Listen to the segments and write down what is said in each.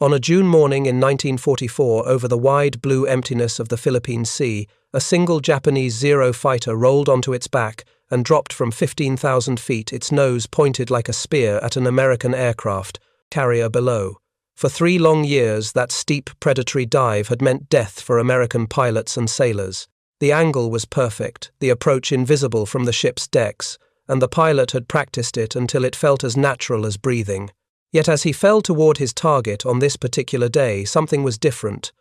On a June morning in 1944, over the wide blue emptiness of the Philippine Sea, a single Japanese Zero fighter rolled onto its back and dropped from 15,000 feet, its nose pointed like a spear at an American aircraft carrier below. For 3 long years, that steep predatory dive had meant death for American pilots and sailors. The angle was perfect, the approach invisible from the ship's decks, and the pilot had practiced it until it felt as natural as breathing. Yet as he fell toward his target on this particular day, something was different.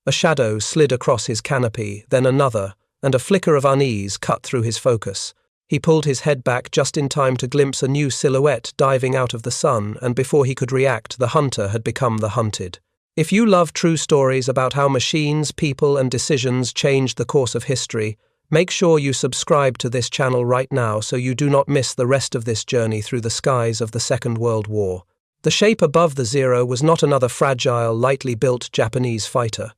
A shadow slid across his canopy, then another, and a flicker of unease cut through his focus. He pulled his head back just in time to glimpse a new silhouette diving out of the sun, and before he could react, the hunter had become the hunted. If you love true stories about how machines, people, and decisions changed the course of history, make sure you subscribe to this channel right now so you do not miss the rest of this journey through the skies of the Second World War. The shape above the Zero was not another fragile, lightly built Japanese fighter.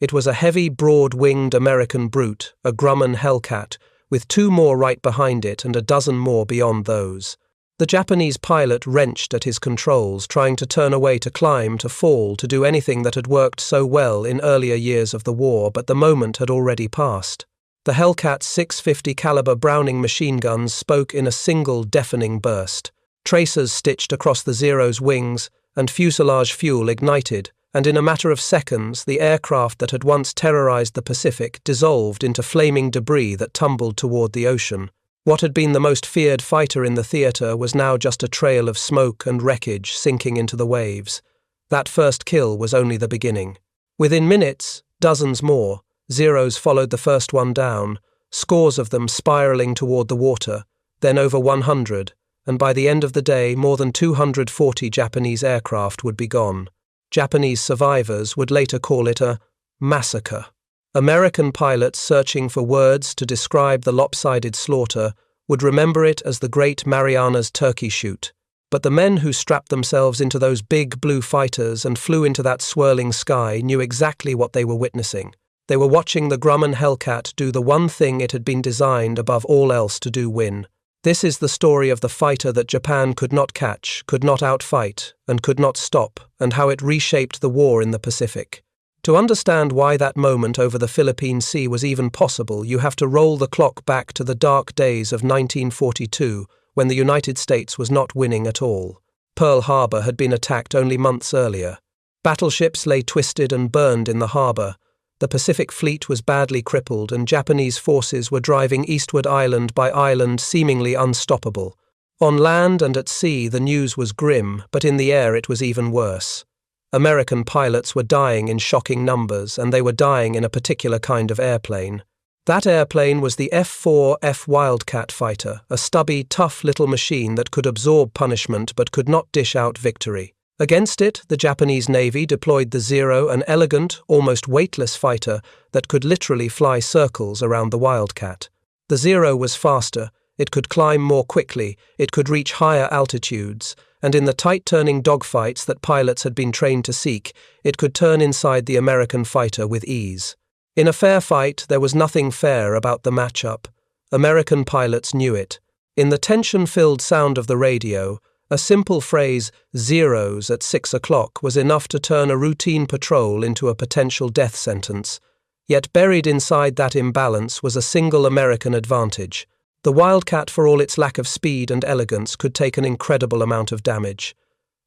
It was a heavy, broad-winged American brute, a Grumman Hellcat, with 2 more right behind it and a dozen more beyond those. The Japanese pilot wrenched at his controls, trying to turn away, to climb, to fall, to do anything that had worked so well in earlier years of the war, but the moment had already passed. The Hellcat's 650 caliber Browning machine guns spoke in a single deafening burst. Tracers stitched across the Zero's wings, and fuselage fuel ignited, and in a matter of seconds, the aircraft that had once terrorized the Pacific dissolved into flaming debris that tumbled toward the ocean. What had been the most feared fighter in the theater was now just a trail of smoke and wreckage sinking into the waves. That first kill was only the beginning. Within minutes, dozens more, Zeros followed the first one down, scores of them spiraling toward the water, then over 100, and by the end of the day, more than 240 Japanese aircraft would be gone. Japanese survivors would later call it a massacre. American pilots searching for words to describe the lopsided slaughter would remember it as the Great Marianas Turkey Shoot. But the men who strapped themselves into those big blue fighters and flew into that swirling sky knew exactly what they were witnessing. They were watching the Grumman Hellcat do the one thing it had been designed above all else to do: win. This is the story of the fighter that Japan could not catch, could not outfight, and could not stop, and how it reshaped the war in the Pacific. To understand why that moment over the Philippine Sea was even possible, you have to roll the clock back to the dark days of 1942, when the United States was not winning at all. Pearl Harbor had been attacked only months earlier. Battleships lay twisted and burned in the harbor. The Pacific Fleet was badly crippled, and Japanese forces were driving eastward island by island, seemingly unstoppable. On land and at sea, the news was grim, but in the air it was even worse. American pilots were dying in shocking numbers, and they were dying in a particular kind of airplane. That airplane was the F-4F Wildcat fighter, a stubby, tough little machine that could absorb punishment but could not dish out victory. Against it, the Japanese Navy deployed the Zero, an elegant, almost weightless fighter that could literally fly circles around the Wildcat. The Zero was faster, it could climb more quickly, it could reach higher altitudes, and in the tight-turning dogfights that pilots had been trained to seek, it could turn inside the American fighter with ease. In a fair fight, there was nothing fair about the matchup. American pilots knew it. In the tension-filled sound of the radio, a simple phrase, "zeros at 6 o'clock," was enough to turn a routine patrol into a potential death sentence. Yet buried inside that imbalance was a single American advantage. The Wildcat, for all its lack of speed and elegance, could take an incredible amount of damage.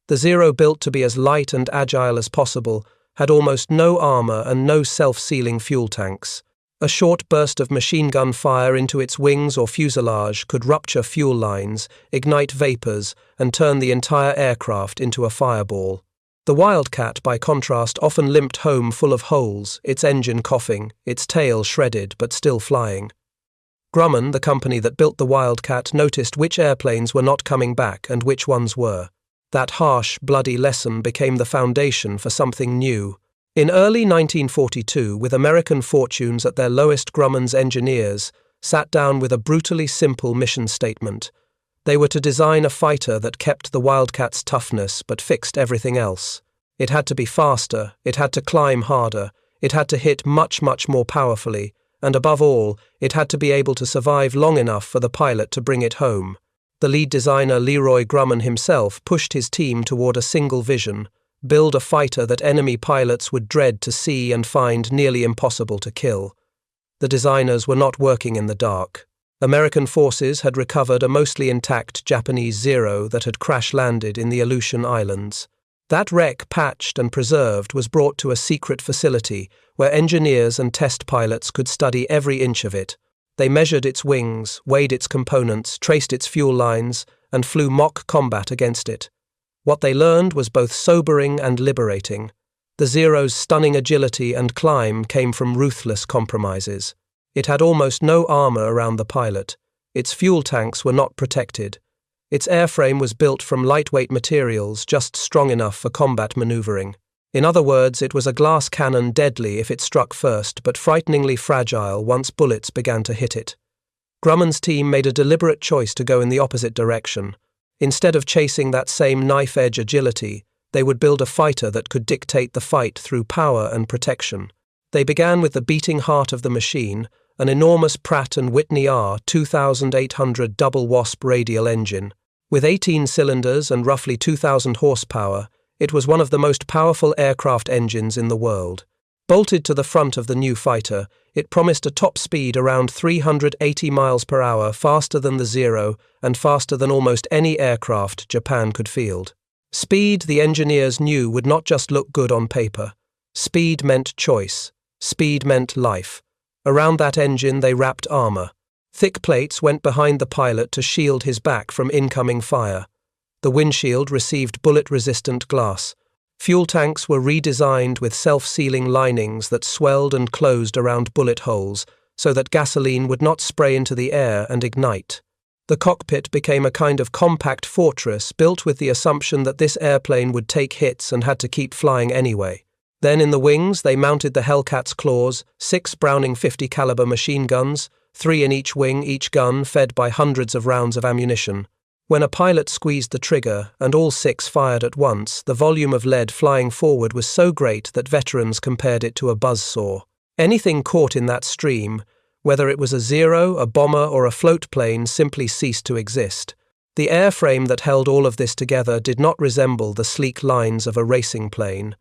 The Zero, built to be as light and agile as possible, had almost no armor and no self-sealing fuel tanks. A short burst of machine gun fire into its wings or fuselage could rupture fuel lines, ignite vapors, and turn the entire aircraft into a fireball. The Wildcat, by contrast, often limped home full of holes, its engine coughing, its tail shredded but still flying. Grumman, the company that built the Wildcat, noticed which airplanes were not coming back and which ones were. That harsh, bloody lesson became the foundation for something new. In early 1942, with American fortunes at their lowest, Grumman's engineers sat down with a brutally simple mission statement. They were to design a fighter that kept the Wildcat's toughness but fixed everything else. It had to be faster, it had to climb harder, it had to hit much, much more powerfully, and above all, it had to be able to survive long enough for the pilot to bring it home. The lead designer, Leroy Grumman himself, pushed his team toward a single vision: build a fighter that enemy pilots would dread to see and find nearly impossible to kill. The designers were not working in the dark. American forces had recovered a mostly intact Japanese Zero that had crash-landed in the Aleutian Islands. That wreck, patched and preserved, was brought to a secret facility where engineers and test pilots could study every inch of it. They measured its wings, weighed its components, traced its fuel lines, and flew mock combat against it. What they learned was both sobering and liberating. The Zero's stunning agility and climb came from ruthless compromises. It had almost no armor around the pilot. Its fuel tanks were not protected. Its airframe was built from lightweight materials just strong enough for combat maneuvering. In other words, it was a glass cannon, deadly if it struck first, but frighteningly fragile once bullets began to hit it. Grumman's team made a deliberate choice to go in the opposite direction. Instead of chasing that same knife-edge agility, they would build a fighter that could dictate the fight through power and protection. They began with the beating heart of the machine, an enormous Pratt & Whitney R 2800 double wasp radial engine. With 18 cylinders and roughly 2,000 horsepower, it was one of the most powerful aircraft engines in the world. Bolted to the front of the new fighter, it promised a top speed around 380 miles per hour, faster than the Zero and faster than almost any aircraft Japan could field. Speed, the engineers knew, would not just look good on paper. Speed meant choice. Speed meant life. Around that engine they wrapped armor. Thick plates went behind the pilot to shield his back from incoming fire. The windshield received bullet-resistant glass. Fuel tanks were redesigned with self-sealing linings that swelled and closed around bullet holes so that gasoline would not spray into the air and ignite. The cockpit became a kind of compact fortress built with the assumption that this airplane would take hits and had to keep flying anyway. Then in the wings they mounted the Hellcat's claws, 6 Browning 50 caliber machine guns, 3 in each wing, each gun fed by hundreds of rounds of ammunition. When a pilot squeezed the trigger and all 6 fired at once, the volume of lead flying forward was so great that veterans compared it to a buzzsaw. Anything caught in that stream, whether it was a Zero, a bomber, or a float plane, simply ceased to exist. The airframe that held all of this together did not resemble the sleek lines of a racing plane.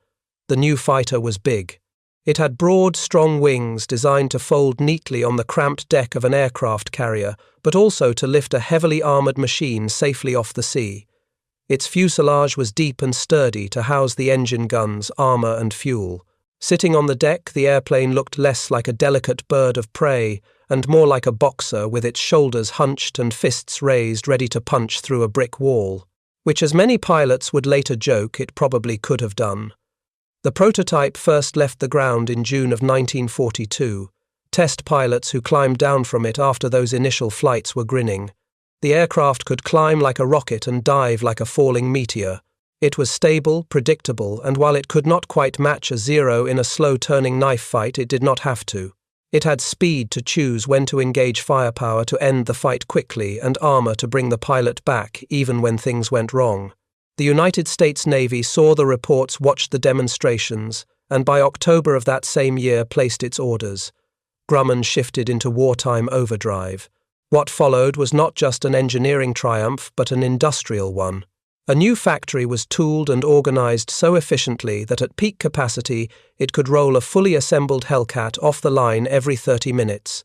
The new fighter was big. It had broad, strong wings designed to fold neatly on the cramped deck of an aircraft carrier, but also to lift a heavily armored machine safely off the sea. Its fuselage was deep and sturdy to house the engine guns, armor, and fuel. Sitting on the deck, the airplane looked less like a delicate bird of prey and more like a boxer with its shoulders hunched and fists raised ready to punch through a brick wall, which, as many pilots would later joke, it probably could have done. The prototype first left the ground in June of 1942. Test pilots who climbed down from it after those initial flights were grinning. The aircraft could climb like a rocket and dive like a falling meteor. It was stable, predictable, and while it could not quite match a Zero in a slow-turning knife fight, it did not have to. It had speed to choose when to engage firepower to end the fight quickly and armor to bring the pilot back even when things went wrong. The United States Navy saw the reports, watched the demonstrations, and by October of that same year placed its orders. Grumman shifted into wartime overdrive. What followed was not just an engineering triumph, but an industrial one. A new factory was tooled and organized so efficiently that at peak capacity it could roll a fully assembled Hellcat off the line every 30 minutes.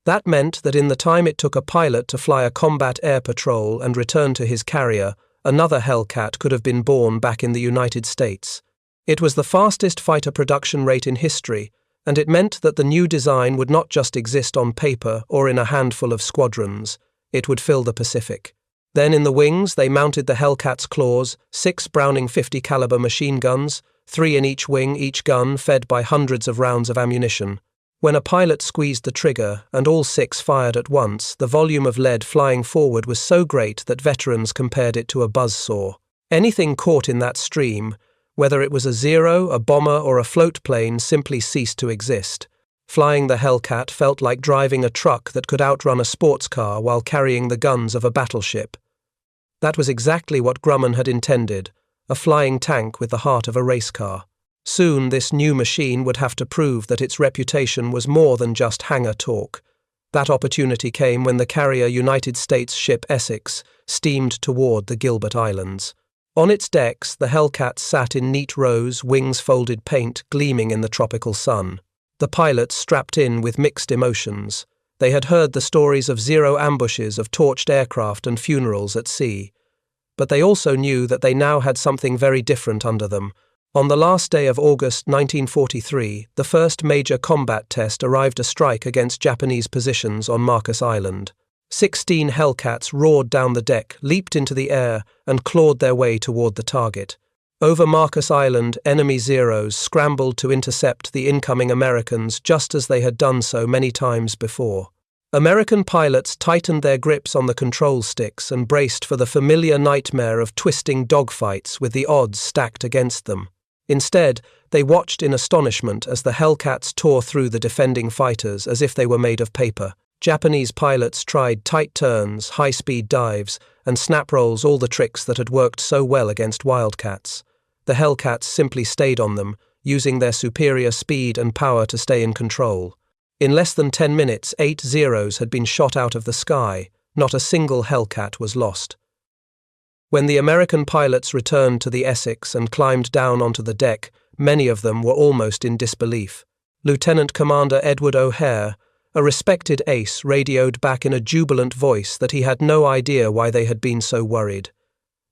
That meant that in the time it took a pilot to fly a combat air patrol and return to his carrier, another Hellcat could have been born back in the United States. It was the fastest fighter production rate in history, and it meant that the new design would not just exist on paper or in a handful of squadrons. It would fill the Pacific. Then in the wings they mounted the Hellcat's claws, 6 Browning 50 caliber machine guns, 3 in each wing, each gun fed by hundreds of rounds of ammunition. When a pilot squeezed the trigger and all 6 fired at once, the volume of lead flying forward was so great that veterans compared it to a buzzsaw. Anything caught in that stream, whether it was a Zero, a bomber, or a float plane, simply ceased to exist. Flying the Hellcat felt like driving a truck that could outrun a sports car while carrying the guns of a battleship. That was exactly what Grumman had intended, a flying tank with the heart of a race car. Soon this new machine would have to prove that its reputation was more than just hangar talk. That opportunity came when the carrier United States ship Essex steamed toward the Gilbert Islands. On its decks, the Hellcats sat in neat rows, wings folded, paint gleaming in the tropical sun. The pilots strapped in with mixed emotions. They had heard the stories of Zero ambushes, of torched aircraft and funerals at sea. But they also knew that they now had something very different under them. On the last day of August 1943, the first major combat test arrived, a strike against Japanese positions on Marcus Island. 16 Hellcats roared down the deck, leaped into the air, and clawed their way toward the target. Over Marcus Island, enemy Zeros scrambled to intercept the incoming Americans just as they had done so many times before. American pilots tightened their grips on the control sticks and braced for the familiar nightmare of twisting dogfights with the odds stacked against them. Instead, they watched in astonishment as the Hellcats tore through the defending fighters as if they were made of paper. Japanese pilots tried tight turns, high-speed dives, and snap rolls, all the tricks that had worked so well against Wildcats. The Hellcats simply stayed on them, using their superior speed and power to stay in control. In less than 10 minutes, 8 Zeros had been shot out of the sky. Not a single Hellcat was lost. When the American pilots returned to the Essex and climbed down onto the deck, many of them were almost in disbelief. Lieutenant Commander Edward O'Hare, a respected ace, radioed back in a jubilant voice that he had no idea why they had been so worried.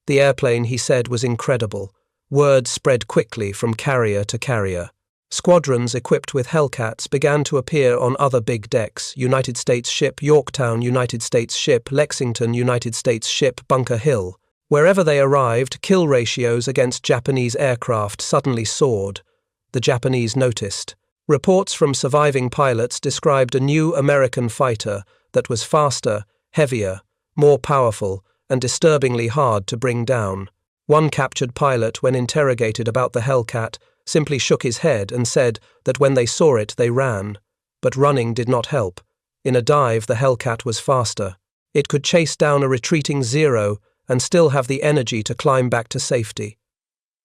The airplane, he said, was incredible. Word spread quickly from carrier to carrier. Squadrons equipped with Hellcats began to appear on other big decks: United States ship Yorktown, United States ship Lexington, United States ship Bunker Hill. Wherever they arrived, kill ratios against Japanese aircraft suddenly soared. The Japanese noticed. Reports from surviving pilots described a new American fighter that was faster, heavier, more powerful, and disturbingly hard to bring down. One captured pilot, when interrogated about the Hellcat, simply shook his head and said that when they saw it, they ran. But running did not help. In a dive, the Hellcat was faster. It could chase down a retreating Zero and still have the energy to climb back to safety.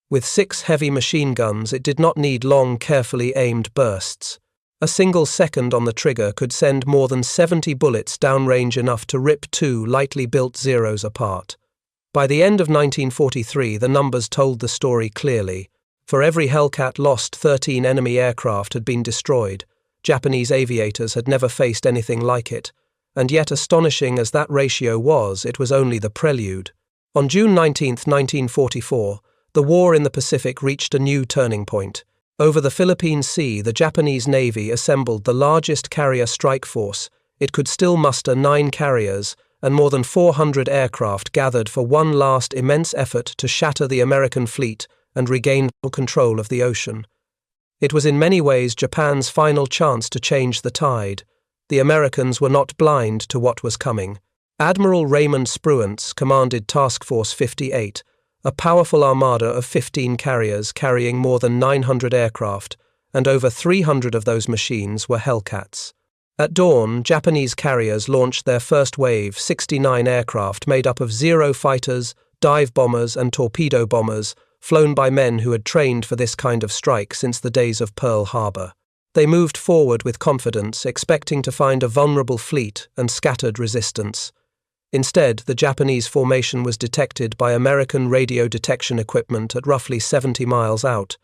With 6 heavy machine guns, it did not need long, carefully aimed bursts. A single second on the trigger could send more than 70 bullets downrange, enough to rip 2 lightly built Zeros apart. By the end of 1943, the numbers told the story clearly. For every Hellcat lost, 13 enemy aircraft had been destroyed. Japanese aviators had never faced anything like it. And yet, astonishing as that ratio was, it was only the prelude. On June 19, 1944, the war in the Pacific reached a new turning point. Over the Philippine Sea, the Japanese Navy assembled the largest carrier strike force. It could still muster 9 carriers, and more than 400 aircraft gathered for one last immense effort to shatter the American fleet and regain control of the ocean. It was in many ways Japan's final chance to change the tide. The Americans were not blind to what was coming. Admiral Raymond Spruance commanded Task Force 58, a powerful armada of 15 carriers carrying more than 900 aircraft, and over 300 of those machines were Hellcats. At dawn, Japanese carriers launched their first wave, 69 aircraft made up of Zero fighters, dive bombers and torpedo bombers, flown by men who had trained for this kind of strike since the days of Pearl Harbor. They moved forward with confidence, expecting to find a vulnerable fleet and scattered resistance. Instead, the Japanese formation was detected by American radio detection equipment at roughly 70 miles out.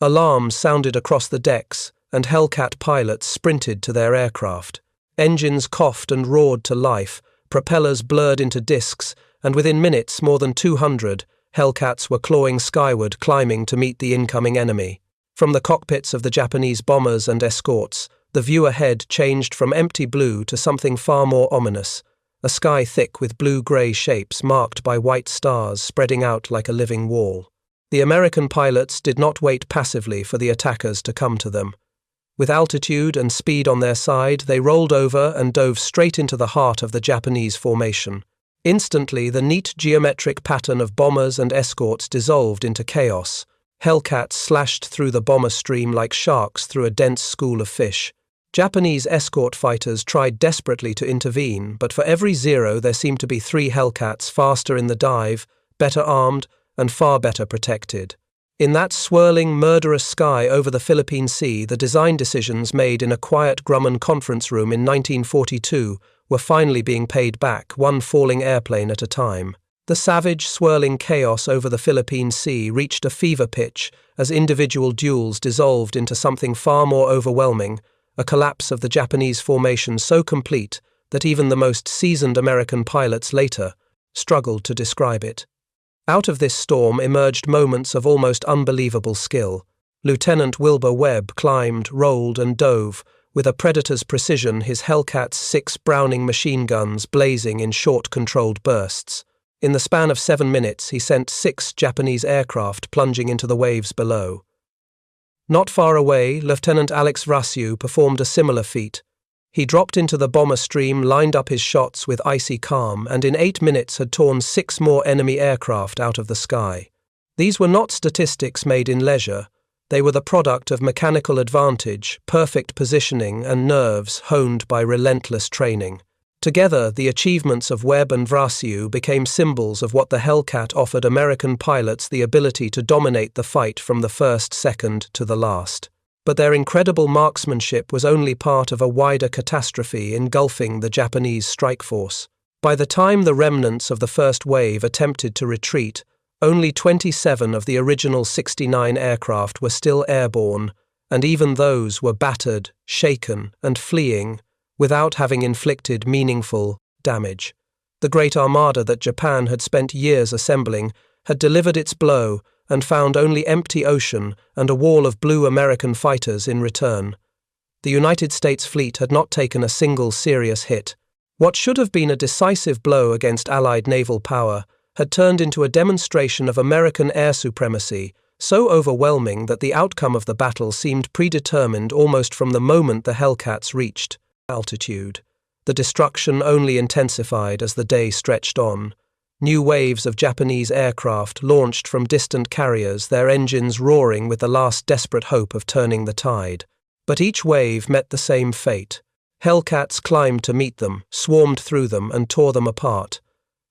Alarms sounded across the decks, and Hellcat pilots sprinted to their aircraft. Engines coughed and roared to life, propellers blurred into discs, and within minutes more than 200 Hellcats were clawing skyward, climbing to meet the incoming enemy. From the cockpits of the Japanese bombers and escorts, the view ahead changed from empty blue to something far more ominous. A sky thick with blue-grey shapes marked by white stars spreading out like a living wall. The American pilots did not wait passively for the attackers to come to them. With altitude and speed on their side, they rolled over and dove straight into the heart of the Japanese formation. Instantly, the neat geometric pattern of bombers and escorts dissolved into chaos. Hellcats slashed through the bomber stream like sharks through a dense school of fish. Japanese escort fighters tried desperately to intervene, but for every Zero there seemed to be 3 Hellcats faster in the dive, better armed, and far better protected. In that swirling, murderous sky over the Philippine Sea, the design decisions made in a quiet Grumman conference room in 1942 were finally being paid back, one falling airplane at a time. The savage, swirling chaos over the Philippine Sea reached a fever pitch as individual duels dissolved into something far more overwhelming, a collapse of the Japanese formation so complete that even the most seasoned American pilots later struggled to describe it. Out of this storm emerged moments of almost unbelievable skill. Lieutenant Wilbur Webb climbed, rolled, and dove, with a predator's precision, his Hellcat's 6 Browning machine guns blazing in short, controlled bursts. In the span of 7 minutes, he sent 6 Japanese aircraft plunging into the waves below. Not far away, Lieutenant Alex Vrasiu performed a similar feat. He dropped into the bomber stream, lined up his shots with icy calm, and in 8 minutes had torn 6 more enemy aircraft out of the sky. These were not statistics made in leisure. They were the product of mechanical advantage, perfect positioning, and nerves honed by relentless training. Together, the achievements of Webb and Vrasiu became symbols of what the Hellcat offered American pilots the ability to dominate the fight from the first second to the last. But their incredible marksmanship was only part of a wider catastrophe engulfing the Japanese strike force. By the time the remnants of the first wave attempted to retreat, only 27 of the original 69 aircraft were still airborne, and even those were battered, shaken, and fleeing, without having inflicted meaningful damage. The great armada that Japan had spent years assembling had delivered its blow and found only empty ocean and a wall of blue American fighters in return. The United States fleet had not taken a single serious hit. What should have been a decisive blow against Allied naval power had turned into a demonstration of American air supremacy, so overwhelming that the outcome of the battle seemed predetermined almost from the moment the Hellcats reached altitude. The destruction only intensified as the day stretched on. New waves of Japanese aircraft launched from distant carriers, their engines roaring with the last desperate hope of turning the tide. But each wave met the same fate. Hellcats climbed to meet them, swarmed through them, and tore them apart.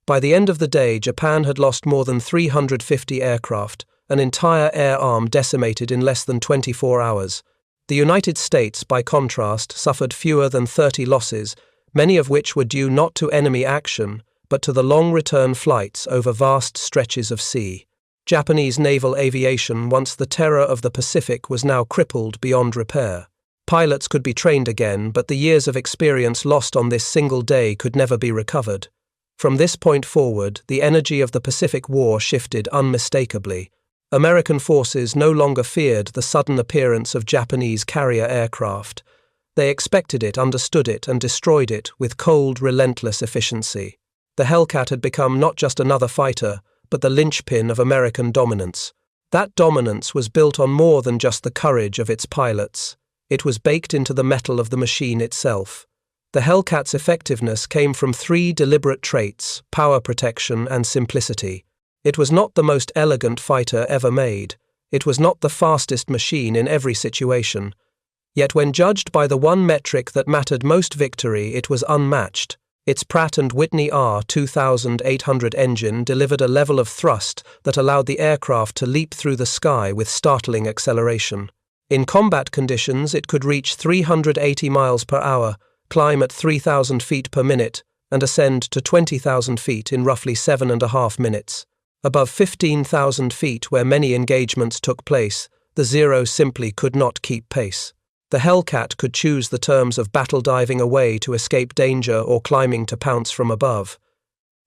By the end of the day, Japan had lost more than 350 aircraft, an entire air arm decimated in less than 24 hours. The United States, by contrast, suffered fewer than 30 losses, many of which were due not to enemy action, but to the long return flights over vast stretches of sea. Japanese naval aviation, once the terror of the Pacific, was now crippled beyond repair. Pilots could be trained again, but the years of experience lost on this single day could never be recovered. From this point forward, the energy of the Pacific War shifted unmistakably. American forces no longer feared the sudden appearance of Japanese carrier aircraft. They expected it, understood it, and destroyed it with cold, relentless efficiency. The Hellcat had become not just another fighter, but the linchpin of American dominance. That dominance was built on more than just the courage of its pilots. It was baked into the metal of the machine itself. The Hellcat's effectiveness came from 3 deliberate traits: power, protection, and simplicity. It was not the most elegant fighter ever made. It was not the fastest machine in every situation. Yet when judged by the one metric that mattered most, victory, it was unmatched. Its Pratt & Whitney R2800 engine delivered a level of thrust that allowed the aircraft to leap through the sky with startling acceleration. In combat conditions, it could reach 380 miles per hour, climb at 3,000 feet per minute, and ascend to 20,000 feet in roughly 7.5 minutes. Above 15,000 feet, where many engagements took place, the Zero simply could not keep pace. The Hellcat could choose the terms of battle, diving away to escape danger or climbing to pounce from above.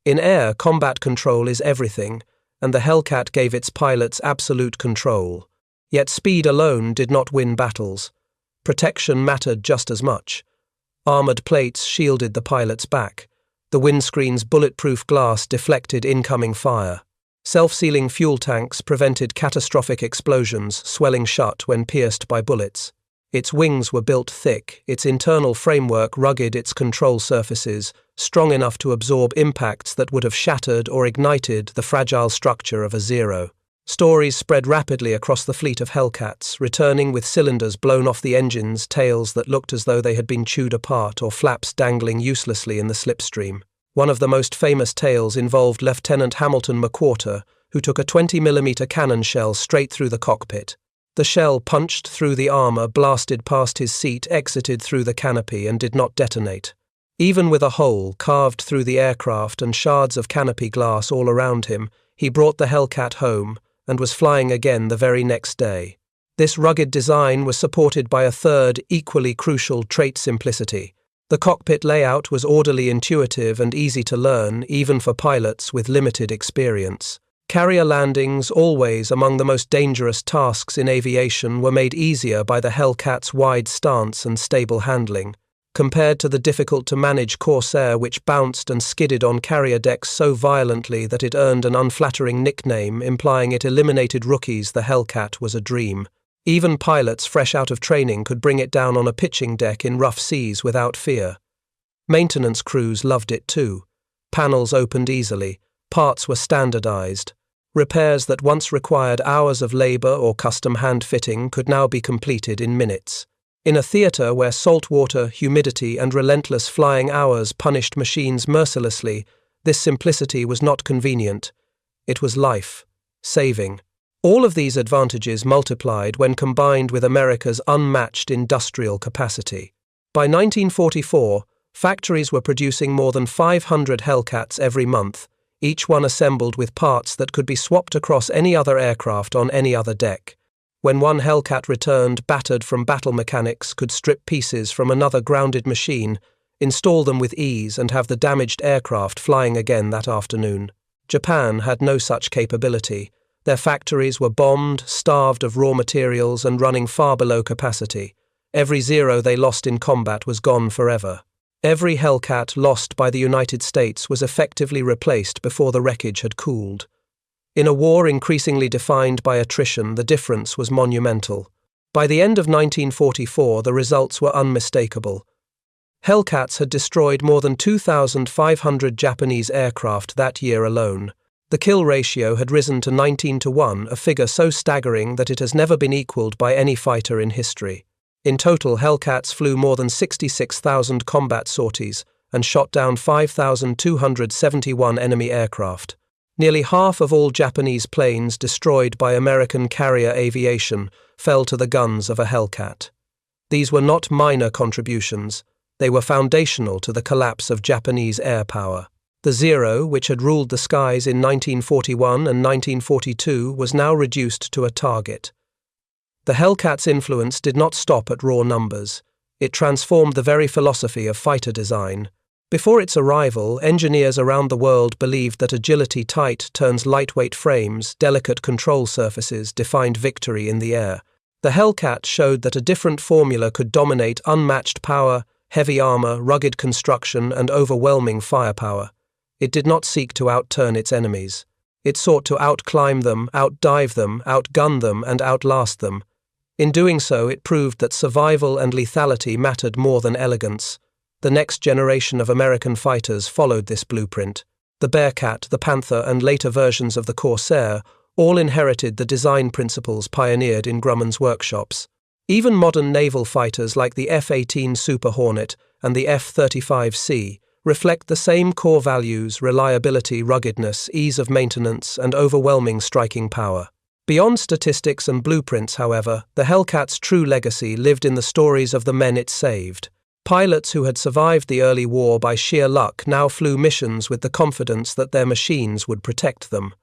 In air, combat control is everything, and the Hellcat gave its pilots absolute control. Yet speed alone did not win battles. Protection mattered just as much. Armored plates shielded the pilot's back. The windscreen's bulletproof glass deflected incoming fire. Self-sealing fuel tanks prevented catastrophic explosions swelling shut when pierced by bullets. Its wings were built thick, its internal framework rugged, its control surfaces strong enough to absorb impacts that would have shattered or ignited the fragile structure of a Zero. Stories spread rapidly across the fleet of Hellcats, returning with cylinders blown off the engines, tails that looked as though they had been chewed apart, or flaps dangling uselessly in the slipstream. One of the most famous tales involved Lieutenant Hamilton McWhorter, who took a 20mm cannon shell straight through the cockpit. The shell punched through the armor, blasted past his seat, exited through the canopy, and did not detonate. Even with a hole carved through the aircraft and shards of canopy glass all around him, he brought the Hellcat home and was flying again the very next day. This rugged design was supported by a third, equally crucial trait: simplicity. The cockpit layout was orderly, intuitive, and easy to learn, even for pilots with limited experience. Carrier landings, always among the most dangerous tasks in aviation, were made easier by the Hellcat's wide stance and stable handling, compared to the difficult-to-manage Corsair, which bounced and skidded on carrier decks so violently that it earned an unflattering nickname, implying it eliminated rookies. The Hellcat was a dream. Even pilots fresh out of training could bring it down on a pitching deck in rough seas without fear. Maintenance crews loved it too. Panels opened easily, parts were standardized. Repairs that once required hours of labor or custom hand-fitting could now be completed in minutes. In a theater where salt water, humidity, and relentless flying hours punished machines mercilessly, this simplicity was not convenient. It was life-saving. All of these advantages multiplied when combined with America's unmatched industrial capacity. By 1944, factories were producing more than 500 Hellcats every month, each one assembled with parts that could be swapped across any other aircraft on any other deck. When one Hellcat returned, battered from battle, mechanics could strip pieces from another grounded machine, install them with ease, and have the damaged aircraft flying again that afternoon. Japan had no such capability. Their factories were bombed, starved of raw materials, and running far below capacity. Every zero they lost in combat was gone forever. Every Hellcat lost by the United States was effectively replaced before the wreckage had cooled. In a war increasingly defined by attrition, the difference was monumental. By the end of 1944, the results were unmistakable. Hellcats had destroyed more than 2,500 Japanese aircraft that year alone. The kill ratio had risen to 19-1, a figure so staggering that it has never been equaled by any fighter in history. In total, Hellcats flew more than 66,000 combat sorties and shot down 5,271 enemy aircraft. Nearly half of all Japanese planes destroyed by American carrier aviation fell to the guns of a Hellcat. These were not minor contributions. They were foundational to the collapse of Japanese air power. The Zero, which had ruled the skies in 1941 and 1942, was now reduced to a target. The Hellcat's influence did not stop at raw numbers. It transformed the very philosophy of fighter design. Before its arrival, engineers around the world believed that agility tight turns lightweight frames, delicate control surfaces defined victory in the air. The Hellcat showed that a different formula could dominate: unmatched power, heavy armor, rugged construction, and overwhelming firepower. It did not seek to outturn its enemies. It sought to outclimb them, outdive them, outgun them, and outlast them. In doing so, it proved that survival and lethality mattered more than elegance. The next generation of American fighters followed this blueprint. The Bearcat, the Panther, and later versions of the Corsair all inherited the design principles pioneered in Grumman's workshops. Even modern naval fighters like the F-18 Super Hornet and the F-35C reflect the same core values: reliability, ruggedness, ease of maintenance, and overwhelming striking power. Beyond statistics and blueprints, however, the Hellcat's true legacy lived in the stories of the men it saved. Pilots who had survived the early war by sheer luck now flew missions with the confidence that their machines would protect them.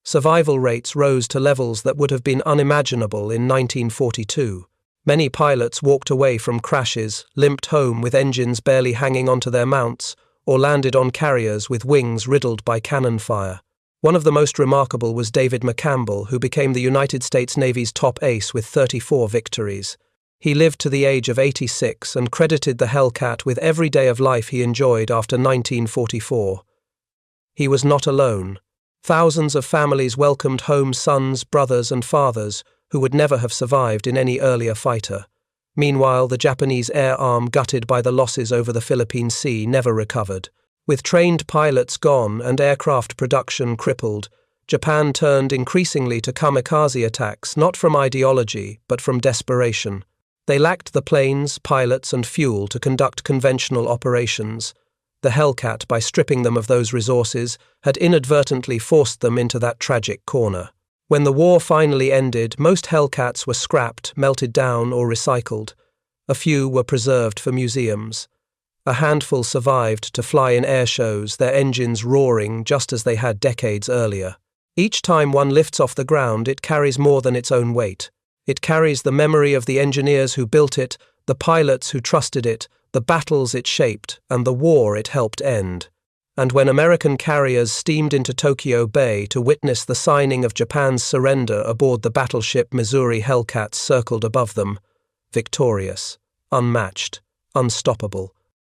Survival rates rose to levels that would have been unimaginable in 1942. Many pilots walked away from crashes, limped home with engines barely hanging onto their mounts, or landed on carriers with wings riddled by cannon fire. One of the most remarkable was David McCampbell, who became the United States Navy's top ace with 34 victories. He lived to the age of 86 and credited the Hellcat with every day of life he enjoyed after 1944. He was not alone. Thousands of families welcomed home sons, brothers, and fathers who would never have survived in any earlier fighter. Meanwhile, the Japanese air arm, gutted by the losses over the Philippine Sea, never recovered. With trained pilots gone and aircraft production crippled, Japan turned increasingly to kamikaze attacks, not from ideology, but from desperation. They lacked the planes, pilots, and fuel to conduct conventional operations. The Hellcat, by stripping them of those resources, had inadvertently forced them into that tragic corner. When the war finally ended, most Hellcats were scrapped, melted down, or recycled. A few were preserved for museums. A handful survived to fly in air shows, their engines roaring just as they had decades earlier. Each time one lifts off the ground, it carries more than its own weight. It carries the memory of the engineers who built it, the pilots who trusted it, the battles it shaped, and the war it helped end. And when American carriers steamed into Tokyo Bay to witness the signing of Japan's surrender aboard the battleship Missouri Hellcats circled above them, victorious, unmatched, unstoppable,